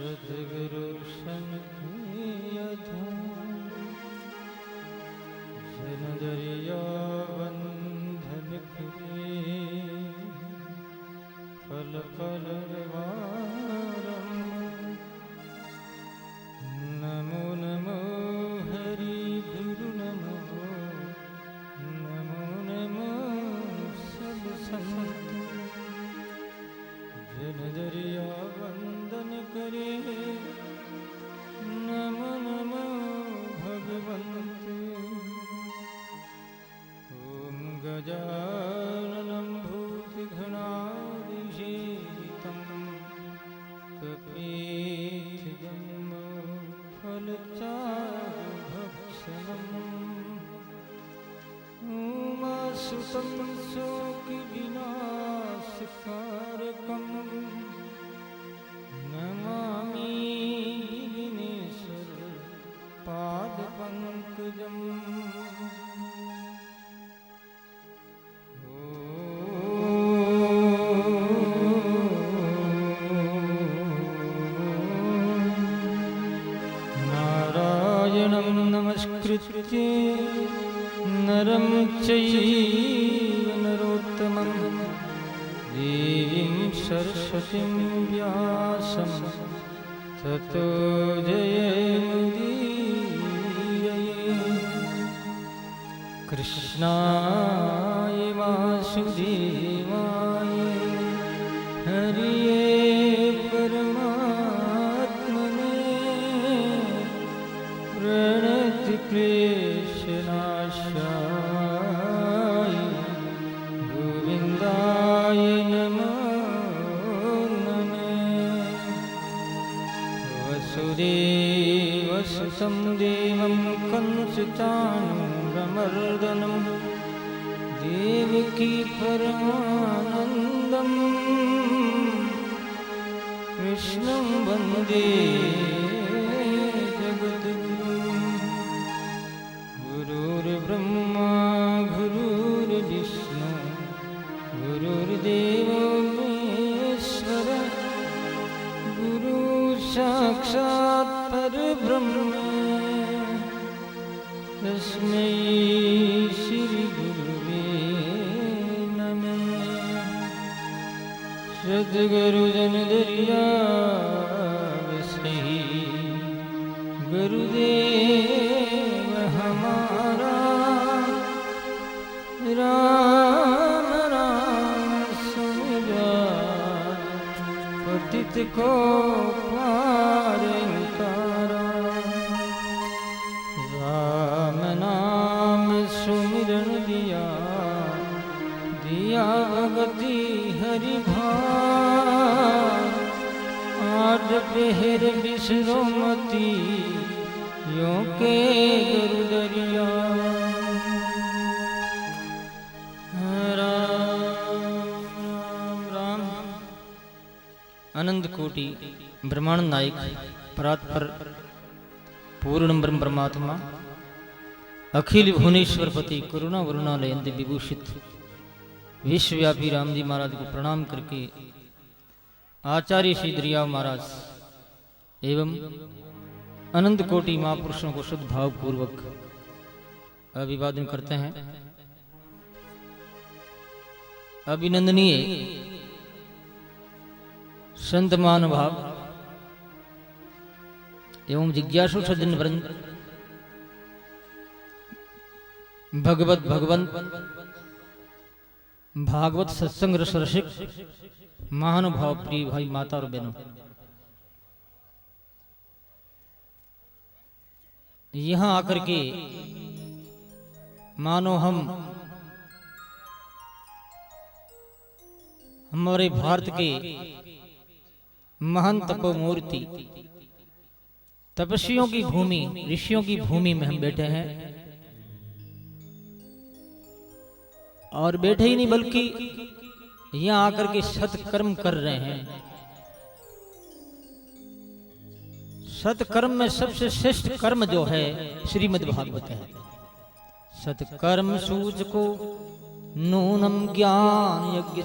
सद्गुरु जन दरिया बंधन करे फल फल नमो नमो हरि गुरु नमो नमो नमो सब संत जन दरिया वंदन करे नमो नमो भगवंत ओम गजाननं भूतगणाधिसेवितं कपीतजम्बो फलचारुभक्षणम् उमासुतं शोकविनाशकारकम् नमामि विघ्नेश्वर पादपङ्कजम् नारायणं नमस्कृत्य नरं चैव नरोत्तमं देवीं सरस्वतीं व्यासं ततो जयमुदीरये कृष्णाय वासुदेवाय हरिये परमात्मने प्रणतक्लेशनाशाय गोविन्दाय नमो नमः वसुदेवसुतं देवं कंसचाणूरमर्दनं देवकी परमानन्दं कृष्णं वन्दे जगद्गुरुं गुरुर्ब्रह्मा गुरुर्विष्णु गुरुर्देवो महेश्वरः गुरु साक्षात् परब्रह्म तस्मै श्री गुरुवे नमः सद्गुरु जन दरिया सही गुरुदेव हमारा राम राम सुमिरा पतित को पार उतारा राम नाम सुमिरन दिया दिया भगति हरि भार आठ पहर बिसरो मती यों के गुरु दरिया राम अनंत कोटि ब्रह्मांड नायक परात्पर पूर्ण ब्रह्म परमात्मा अखिल भुवनेश्वरपति करुणा वरुणालय अंत विभूषित विश्वव्यापी राम जी महाराज को प्रणाम करके आचार्य श्री दरिया महाराज एवं अनंत कोटि महापुरुषों को शुद्ध भाव पूर्वक अभिवादन करते हैं। अभिनंदनीय संत महानुभाव एवं जिज्ञासु सज्जन वृंद भगवंत भागवत सत्संग रस रसिक महानुभाव प्रिय भाई माता और बहनों, यहाँ आकर के मानो हम हमारे भारत के महान तपोमूर्ति तपस्वियों की भूमि ऋषियों की भूमि में हम बैठे हैं और बैठे ही नहीं बल्कि यहाँ आकर के सत्कर्म कर रहे हैं। सत्कर्म में सबसे श्रेष्ठ कर्म जो है श्रीमद् भागवत है। सत्कर्म सूचको नूनम ज्ञान यज्ञ।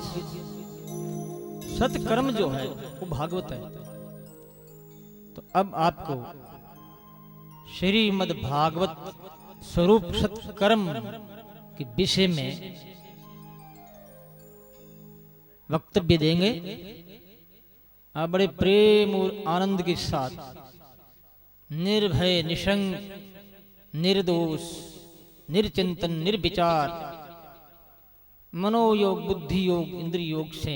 सत्कर्म जो है वो भागवत है। तो अब आपको श्रीमद् भागवत स्वरूप सत्कर्म के विषय में वक्तव्य देंगे। आप बड़े प्रेम और आनंद के साथ निर्भय, निशंक, निर्दोष, निर्चिंतन, निर्विचार, मनोयोग, बुद्धि योग, इंद्रिय योग से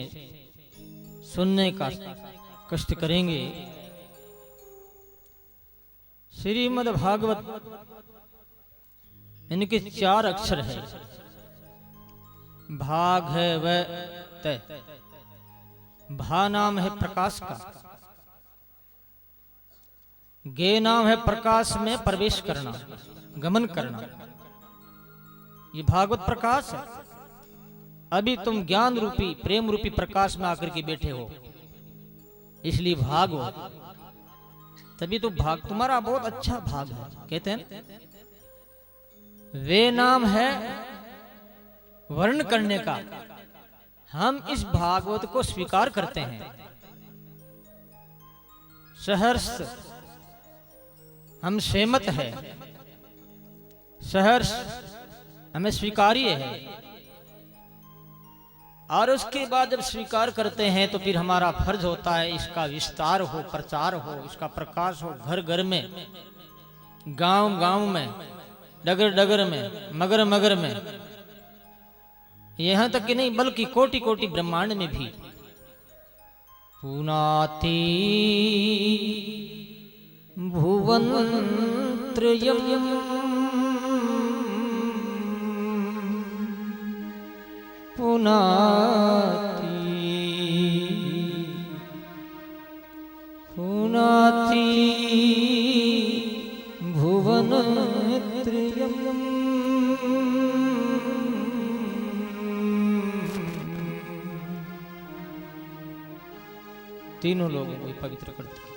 सुनने का कष्ट करेंगे। श्रीमद् भागवत इनके 4 अक्षर है। भाग है वह तय। भा नाम है प्रकाश का, गे नाम है प्रकाश में प्रवेश करना, गमन करना। ये भागवत प्रकाश है। अभी तुम ज्ञान रूपी, प्रेम रूपी प्रकाश में आकर के बैठे हो, इसलिए भाग हो। तभी तो भाग तुम्हारा बहुत अच्छा भाग है। कहते हैं वे नाम है वर्ण करने का। हम इस भागवत को स्वीकार करते हैं, सहर्ष हम सहमत है, सहर्ष हमें स्वीकार्य है। और उसके बाद जब स्वीकार करते हैं तो फिर हमारा फर्ज होता है इसका विस्तार हो, प्रचार हो, इसका प्रकाश हो, घर घर में, गांव गांव में, डगर डगर में, मगर मगर में, यहां तक कि नहीं बल्कि कोटि कोटि ब्रह्मांड में भी। पुनाति भुवन त्रयम् पुनाति पुनाति भुवन त्रयम्। तीनों लोगों को पवित्र करती है।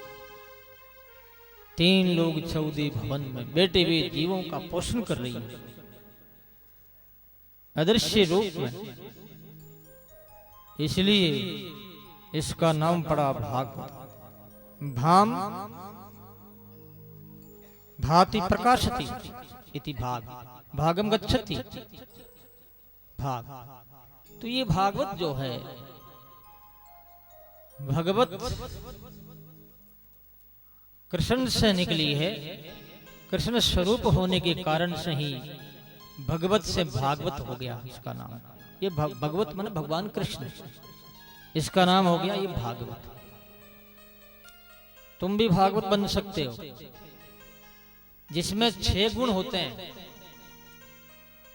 3 लोग 14 भवन में बैठे हुए जीवों का पोषण कर रही है, अदृश्य रूप में। इसलिए इसका नाम पड़ा भागवत। भाम भाति प्रकाशति इति भाग, भागम गच्छति भाग। तो ये भागवत जो है, भगवत कृष्ण से निकली है। कृष्ण स्वरूप होने के कारण से ही भगवत से भागवत हो गया इसका नाम। ये भगवत माने भगवान कृष्ण, इसका नाम हो गया ये भागवत। तुम भी भागवत बन सकते हो। जिसमें 6 गुण होते हैं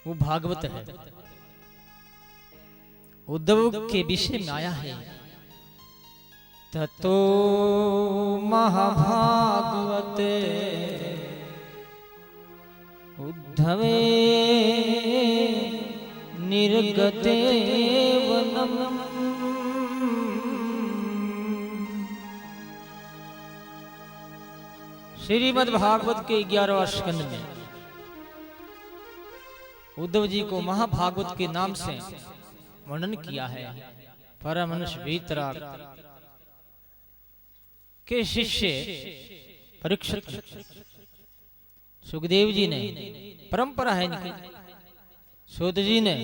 वो भागवत है। उद्धव के विषय में आया है ततो महाभागवते उद्धवे निर्गते वनम। श्रीमद् भागवत के 11वां स्कंद में उद्धव जी को महाभागवत के नाम से वर्णन किया है। परमहंस वीतराग के शिष्य परीक्षित सुखदेव जी ने, परंपरा है इनकी, सूत जी ने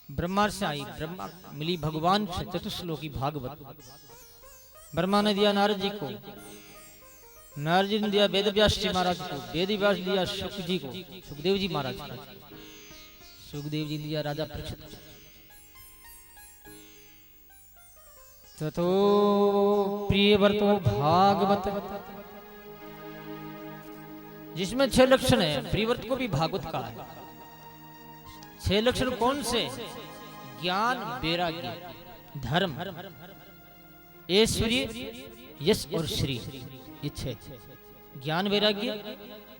ब्रह्मा से आई, ब्रह्मा मिली भगवान से चतुश्लोकी भागवत। ब्रह्मा ने दिया नारद जी को, नारद जी ने दिया वेदव्यास जी महाराज को, वेदव्यास दिया सुख जी को, सुखदेव जी महाराज को, सुखदेव जी दिया राजा परीक्षित। ततो प्रियव्रतो भागवत, जिसमें 6 लक्षण है। प्रियव्रत को भी भागवत का है। 6 लक्षण कौन से? ज्ञान, वैराग्य, धर्म, ऐश्वर्य, यश और श्री। ये 6 ज्ञान, वैराग्य,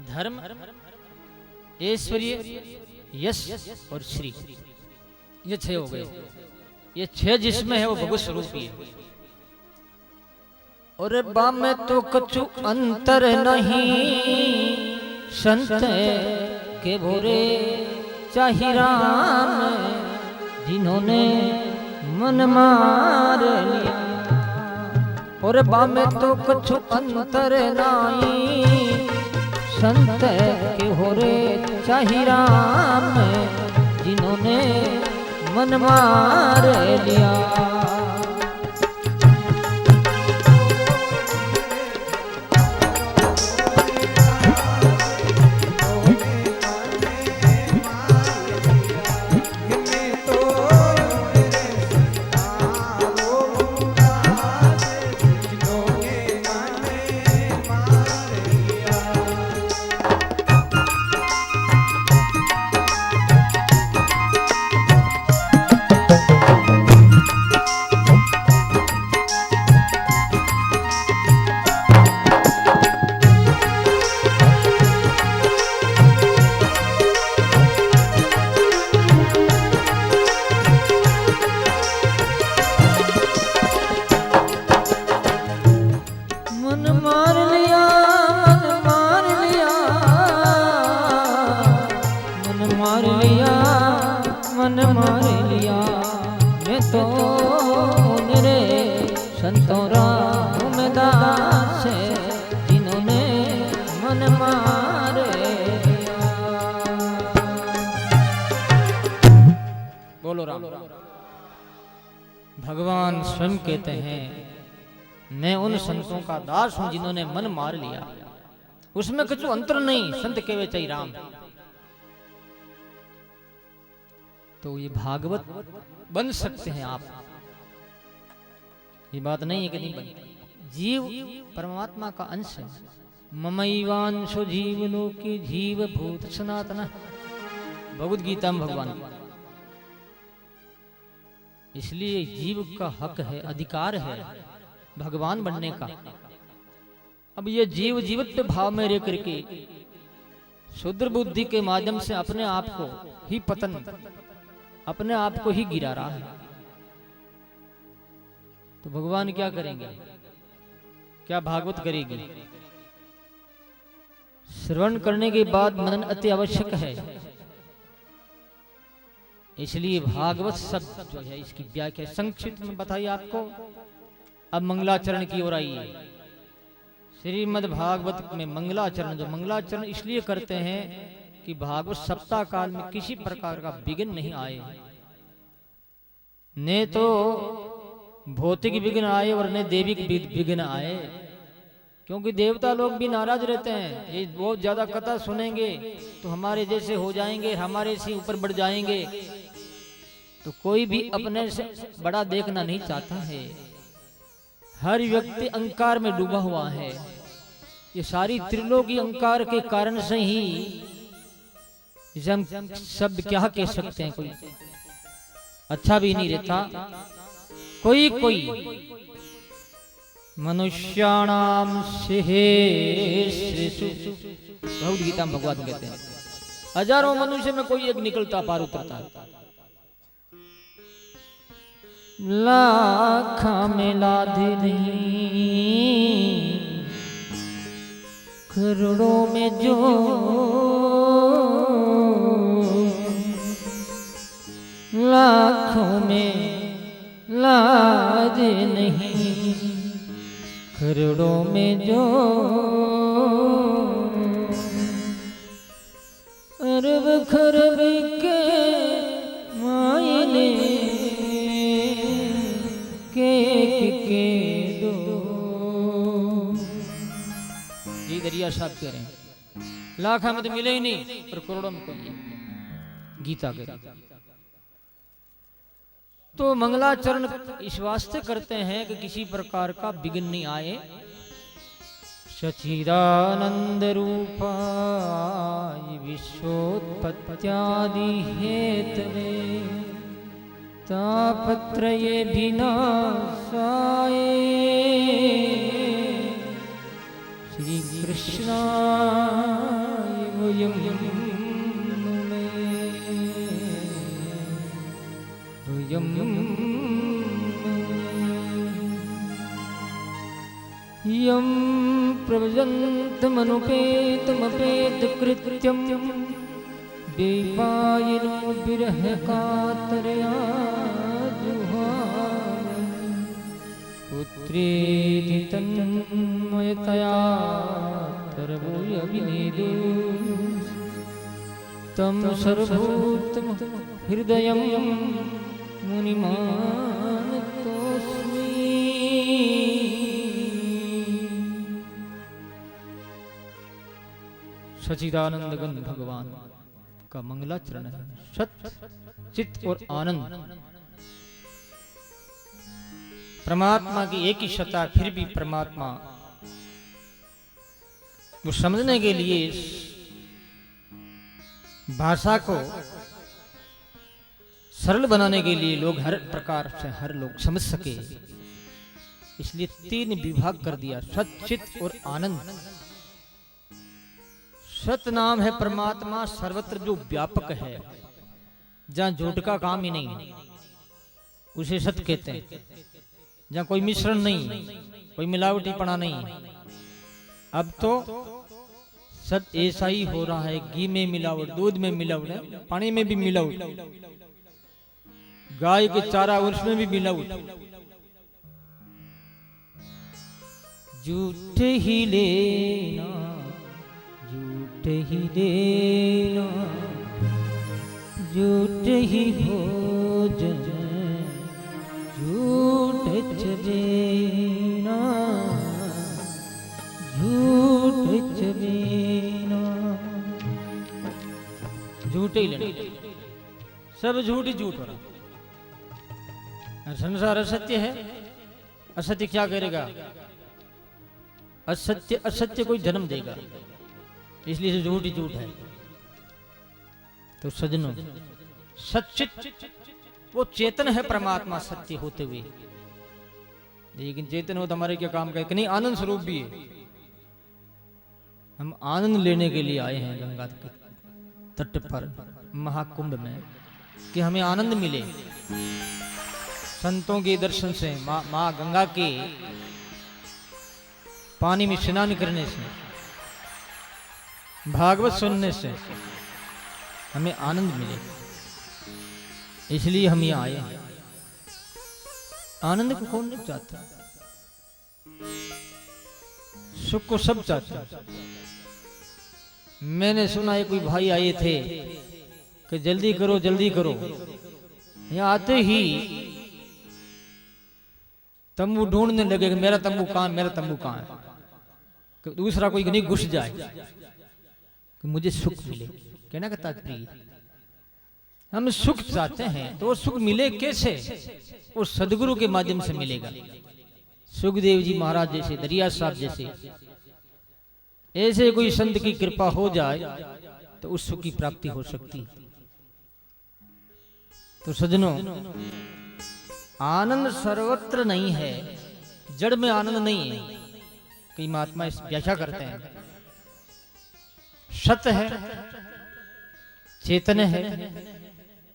धर्म, ऐश्वर्य, यश और श्री, ये 6 हो गए। ये 6 जिसमें है वो भगवत स्वरूप ही है। और बाम में तो कछु अंतर नहीं, संत के भोरे चाहि राम, जिन्होंने मन मार लिया। और बामे तो कछु अंतर नाई, संत के हो रे चाही राम, जिन्होंने मन मार लिया। मन मार लिया मैं तो मेरे संतों राम दास, जिन्होंने मन मार लिया। बोलो राम। भगवान स्वयं कहते हैं मैं उन संतों का दास हूं जिन्होंने मन मार लिया। उसमें कुछ अंतर नहीं, संत केवे चाहिए राम। तो ये भागवत बन सकते हैं आप, ये बात नहीं है कि नहीं बन। जीव परमात्मा का अंश है। ममैवांशो जीव लोके जीव भूत सनातन, भगवद गीता में भगवान। इसलिए जीव का हक है, अधिकार है भगवान बनने का। अब ये जीव जीवत्व भाव में रह करके शुद्र बुद्धि के माध्यम से अपने आप को ही पतन, अपने आप को ही गिरा रहा है। तो भगवान क्या करेंगे? क्या भागवत करेगी? श्रवण करने के बाद मनन अति आवश्यक है। इसलिए भागवत शब्द जो है इसकी व्याख्या संक्षिप्त में बताइए आपको। अब मंगलाचरण की ओर आइए। श्रीमद् भागवत में मंगलाचरण, जो मंगलाचरण इसलिए करते हैं कि भागवत सप्ताह काल में किसी प्रकार का विघ्न नहीं आए। ने तो भौतिक विघ्न आए और ने देविक विघ्न आए, क्योंकि देवता लोग भी नाराज रहते हैं। ये बहुत ज्यादा कथा सुनेंगे तो हमारे जैसे हो जाएंगे, हमारे से ऊपर बढ़ जाएंगे। तो कोई भी अपने से बड़ा देखना नहीं चाहता है। हर व्यक्ति अहंकार में डूबा हुआ है। ये सारी त्रिलोकी अहंकार के कारण से ही हम शब्द क्या कह सकते हैं, कोई अच्छा भी नहीं रहता। कोई कोई मनुष्याणाम श्रेष्ठेषु, भगवद गीता में भगवान कहते हैं हजारों मनुष्य में कोई एक निकलता पार उतरता है। लाखा में लाधे नहीं, करोड़ों में जो लाखों में लाज नहीं, करोड़ों में जो अरब खरब के मायने के दो। ये दरिया साहब कह रहे हैं लाखों में तो मिले ही नहीं और करोड़ों में कोई गीता के। तो मंगलाचरण इस वास्ते करते हैं कि किसी प्रकार का विघ्न नहीं आए। सच्चिदानंद रूपाय विश्वोत्पत्त्यादि हेतवे तापत्रये विनाशाय श्री कृष्णाय वयं यं प्रव्रजन्तमनुपेतमपेतकृत्यं देवायिनो विरह कातरया जुहा। पुत्रेति तन्मयतया तरवोऽभिनेदु तं सर्वभूतं हृदयं मुनिमानतोऽस्मि। सच्चिदानंद घन भगवान का मंगलाचरण है। सत चित और आनंद परमात्मा की एक ही सत्ता, फिर भी परमात्मा वो समझने के लिए भाषा को सरल बनाने के लिए लोग हर प्रकार से हर लोग समझ सके, इसलिए 3 विभाग कर दिया, सत चित और आनंद। सत नाम है परमात्मा सर्वत्र जो व्यापक है, जहां झूठ का काम ही नहीं है उसे सत कहते हैं। जहां कोई मिश्रण नहीं, कोई मिलावटीपना नहीं। अब तो सब ऐसा ही हो रहा है, घी में मिलावट, दूध में मिलावट, पानी में भी मिलावट, गाय के चारा उसमें भी मिलावट। झूठ ही लेना झूठ ही देना, झूठ ही भोजन झूठ चबेना, झूठ चबेना। झूठ ही लेना, सब झूठ ही झूठ हो रहा। संसार असत्य है, असत्य क्या करेगा? असत्य असत्य कोई जन्म देगा, इसलिए झूठ ही झूठ है। तो सज्जनों, सच्चित वो चेतन है परमात्मा सत्य होते हुए, लेकिन चेतन हो तो हमारे क्या काम का? नहीं, आनंद स्वरूप भी है। हम आनंद लेने के लिए आए हैं गंगा के तट पर महाकुंभ में, कि हमें आनंद मिले संतों के दर्शन से, माँ गंगा के पानी में स्नान करने से, भागवत सुनने से हमें आनंद मिले, इसलिए हम यहाँ आए हैं। आनंद को कौन नहीं चाहता? सुख को सब चाहता। मैंने सुना है कोई भाई आए थे कि जल्दी करो जल्दी करो, यहाँ आते ही तंबू ढूंढने लगे कि मेरा तंबू कहाँ, मेरा तंबू कहाँ है, कि दूसरा कोई नहीं घुस जाए कि मुझे सुख मिले। कहना का तात्पर्य, हम सुख चाहते हैं तो वो सुख मिले कैसे? वो सदगुरु के माध्यम से मिलेगा। सुखदेव जी महाराज जैसे, दरिया साहब जैसे, ऐसे कोई संत की कृपा हो जाए तो उस सुख की प्राप्ति हो सकती। तो सज्जनों, आनंद सर्वत्र नहीं है, जड़ में आनंद नहीं है। कई महात्मा इस व्याख्या करते हैं, सत है, चेतन है,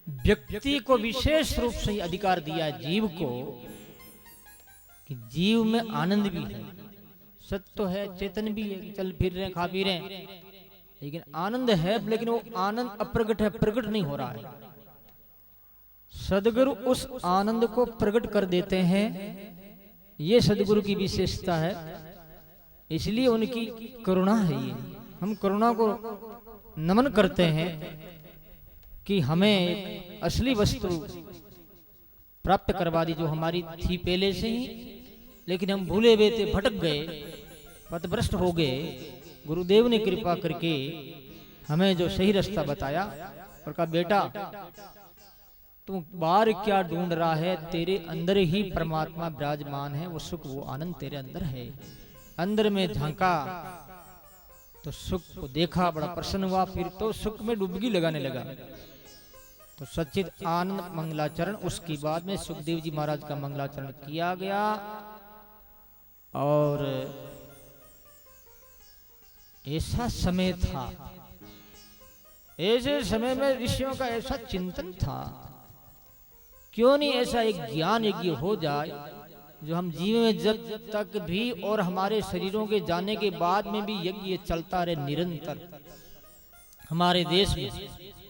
व्यक्ति को विशेष रूप से अधिकार दिया जीव को कि जीव में आनंद भी है। सत्य तो है, चेतन भी है, चल फिर रहे खा पी रहे, लेकिन आनंद है, लेकिन वो आनंद अप्रगट है, प्रकट नहीं हो रहा है। सदगुरु उस आनंद को प्रकट कर देते हैं, ये सदगुरु की विशेषता है, इसलिए उनकी करुणा है। ये हम करुणा को नमन करते हैं कि हमें असली वस्तु प्राप्त करवा दी जो हमारी थी पहले से ही, लेकिन हम भूले हुए थे, भटक गए, पथभ्रष्ट हो गए। गुरुदेव ने कृपा करके हमें जो सही रास्ता बताया और कहा, बेटा तू बाहर क्या ढूंढ रहा है, तेरे अंदर ही परमात्मा विराजमान है, वो सुख वो आनंद तेरे अंदर है। अंदर में झांका तो सुख को देखा, बड़ा प्रसन्न हुआ, फिर तो सुख में डुबकी लगाने लगा। तो सच्चित आनंद मंगलाचरण, उसके बाद में सुखदेव जी महाराज का मंगलाचरण किया गया। और ऐसा समय था, ऐसे समय में ऋषियों का ऐसा चिंतन था, क्यों नहीं ऐसा एक ज्ञान यज्ञ हो जाए जो हम जीवन में जब तक भी और हमारे शरीरों के जाने के बाद में भी यज्ञ चलता रहे निरंतर। हमारे देश में,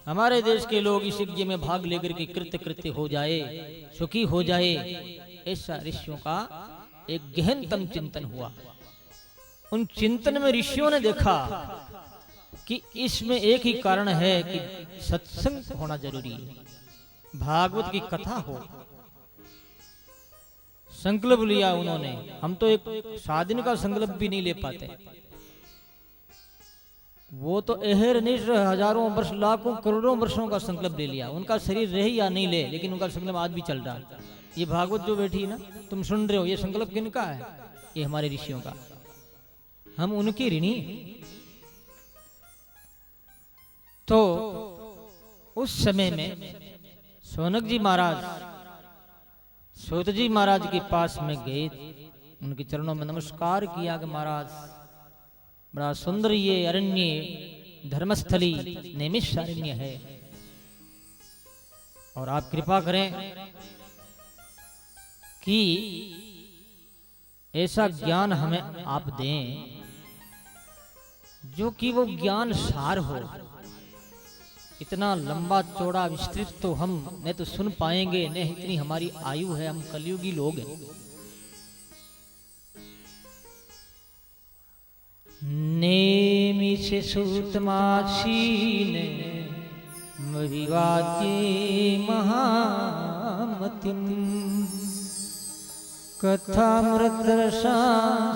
हमारे देश के लोग इस यज्ञ में भाग लेकर के कृत्य कृत्य हो जाए, सुखी हो जाए, ऐसा ऋषियों का एक गहनतम चिंतन हुआ। उन चिंतन में ऋषियों ने देखा कि इसमें एक ही कारण है कि सत्संग होना जरूरी है, भागवत की कथा हो। संकल्प लिया उन्होंने। हम तो एक साधन का संकल्प भी नहीं ले पाते, वो तो अहरनिश हजारों वर्ष, लाखों, करोड़ों वर्षों का संकल्प ले लिया। उनका शरीर रहे या नहीं ले, लेकिन उनका संकल्प आज भी चल रहा है। ये भागवत जो बैठी है ना, तुम सुन रहे हो, ये संकल्प किनका है? ये हमारे ऋषियों का। हम उनकी ऋणी। तो उस समय में सौनक जी महाराज सूत जी महाराज के पास में गए, उनके चरणों में नमस्कार किया कि महाराज, बड़ा सुंदर ये अरण्य, धर्मस्थली नैमिषारण्य है, और आप कृपा करें कि ऐसा ज्ञान हमें आप दें जो कि वो ज्ञान सार हो। इतना लंबा चौड़ा विस्तृत तो हम न तो सुन पाएंगे, न इतनी हमारी आयु है, हम कलयुगी लोग हैं। नेमिष सूतमासीन विवाद्ये महामतिम कथामृतरसा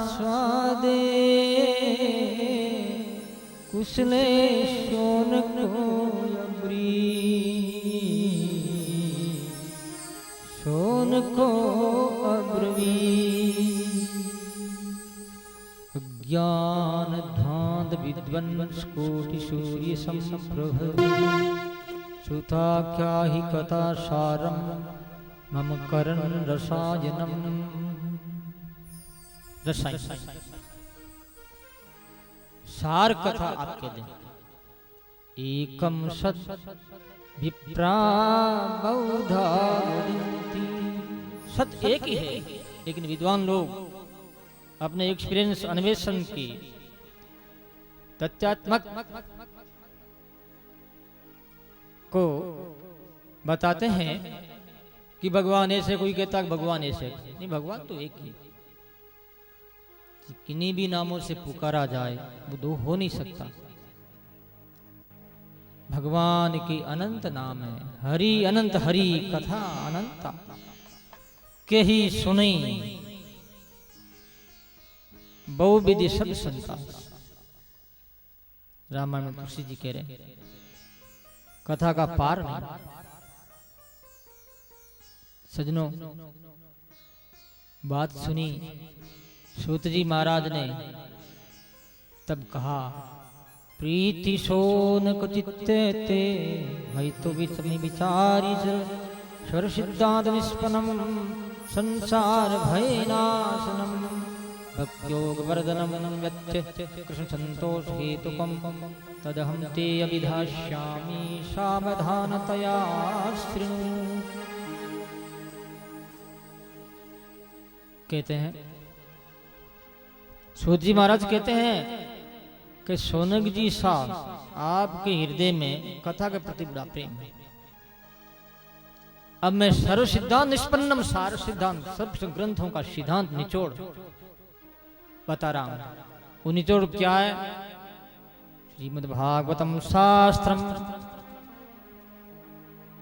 स्वादे कुशले शौनको अब्रवीत्। ज्ञान ध्वांत विद्वंस कोटि सूर्य समप्रभ सुताख्या हि कथा सारम मम करण रसायनम। सार कथा आपके दें। एकम सत विप्रा बहुधा वदन्ति। सत एक ही है, लेकिन विद्वान लोग अपने एक्सपीरियंस, अन्वेषण की तथ्यात्मक को बताते हैं कि भगवान ऐसे, कोई कहता है भगवान ऐसे नहीं, भगवान तो एक ही। किन्हीं भी नामों से पुकारा जाए वो दो हो नहीं सकता। भगवान की अनंत नाम है। हरि अनंत हरि कथा अनंता के ही सुनी बहुविधि सब संता। रामायण में तुलसी जी कह रहे कथा का पार नहीं। सजनों, बात सुनी सूत जी महाराज ने, तब कहा प्रीति शोनक चित्ते ते मयि तो विचारी स्वर सिद्धांत निष्पन्नम संसार भयनाशनम भक्त्योग वर्धनम यच्च कृष्ण संतोष हेतुकम तदहं ते अभिधास्यामि सावधानतया शृणु। कहते हैं, सूत जी महाराज कहते हैं कि सौनक जी सा आपके हृदय में कथा के प्रति बड़ा प्रेम है। अब मैं सर्व सिद्धांत निष्पन्नम, सार सिद्धांत, सब ग्रंथों का सिद्धांत निचोड़ बता रहा हूं। वो निचोड़ क्या है? श्रीमद् भागवतम शास्त्रम,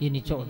ये निचोड़।